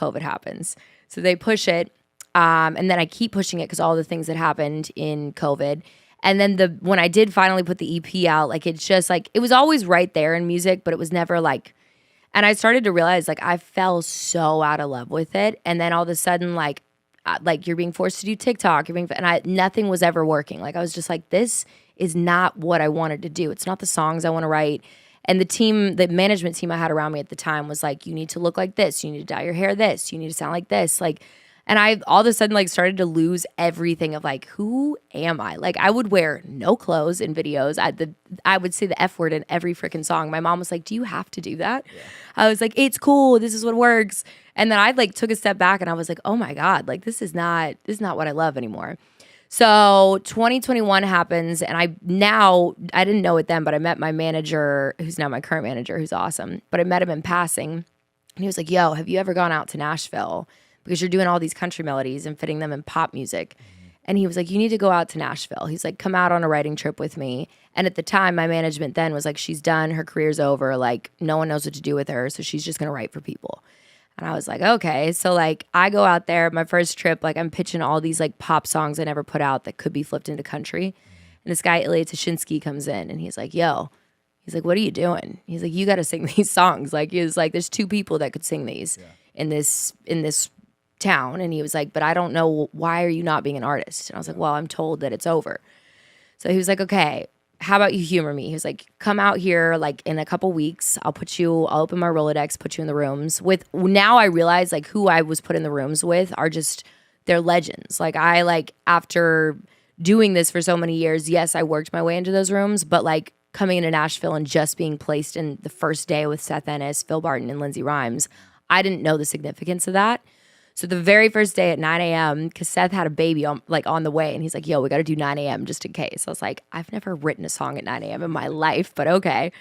COVID happens. So they push it. And then I keep pushing it because all the things that happened in COVID. And then when I did finally put the EP out, like it's just like, it was always right there in music, but it was never like, and I started to realize like I fell so out of love with it. And then all of a sudden, like you're being forced to do TikTok, nothing was ever working. Like I was just like, this is not what I wanted to do. It's not the songs I want to write. And the management team I had around me at the time was like, you need to look like this. You need to dye your hair this. You need to sound like this. Like, and I all of a sudden like started to lose everything of like, who am I? Like I would wear no clothes in videos. I would say the F word in every freaking song. My mom was like, do you have to do that? Yeah. I was like, it's cool. This is what works. And then I like took a step back and I was like, oh my God, like this is not what I love anymore. So 2021 happens and I didn't know it then, but I met my manager, who's now my current manager, who's awesome. But I met him in passing and he was like, yo, have you ever gone out to Nashville? Because you're doing all these country melodies and fitting them in pop music. And he was like, you need to go out to Nashville. He's like, come out on a writing trip with me. And at the time, my management then was like, she's done, her career's over. Like no one knows what to do with her. So she's just going to write for people. And I was like, okay. So like I go out there, my first trip, like I'm pitching all these like pop songs I never put out that could be flipped into country. And this guy, Ilya Tashinsky, comes in and he's like, yo, he's like, what are you doing? He's like, you got to sing these songs. Like he was like, there's 2 people that could sing these in this town. And he was like, but I don't know, why are you not being an artist? And I was like, well, I'm told that it's over. So he was like, okay, how about you humor me? He was like, come out here like in a couple weeks. I'll open my Rolodex, put you in the rooms with, now I realize like who I was put in the rooms with are just, they're legends. Like after doing this for so many years, yes, I worked my way into those rooms, but like coming into Nashville and just being placed in the first day with Seth Ennis, Phil Barton, and Lindsey Rhymes, I didn't know the significance of that. So the very first day at 9 a.m., because Seth had a baby on the way, and he's like, yo, we got to do 9 a.m. just in case. I was like, I've never written a song at 9 a.m. in my life, but okay.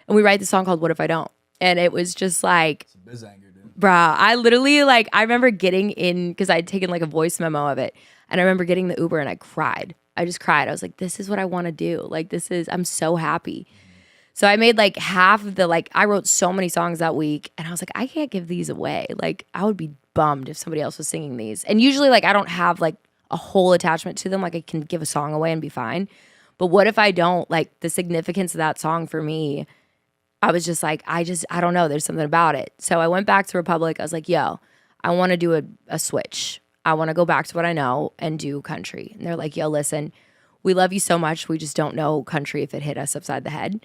And we write the song called What If I Don't? And it was just like, it's a biz anger, dude. Bruh, I literally like, I remember getting in, because I'd taken like a voice memo of it, and I remember getting the Uber and I cried. I just cried. I was like, this is what I want to do. Like, I'm so happy. So I made like half of I wrote so many songs that week and I was like, I can't give these away. Like I would be bummed if somebody else was singing these. And usually like I don't have like a whole attachment to them. Like I can give a song away and be fine. But what if I don't? Like the significance of that song for me, I was just like, I don't know. There's something about it. So I went back to Republic. I was like, yo, I want to do a switch. I want to go back to what I know and do country. And they're like, yo, listen, we love you so much. We just don't know country if it hit us upside the head.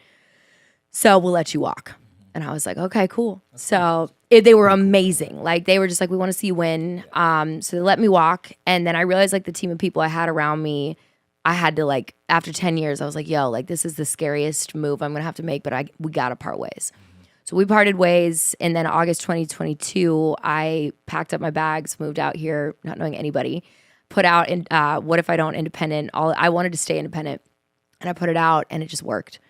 So we'll let you walk. And I was like, okay, cool. So they were amazing. Like they were just like, we want to see you win. So they let me walk. And then I realized like the team of people I had around me, I had to like, after 10 years, I was like, yo, like this is the scariest move I'm going to have to make, but we got to part ways. So we parted ways. And then August 2022, I packed up my bags, moved out here, not knowing anybody, put out What If I Don't independent. I wanted to stay independent and I put it out and it just worked.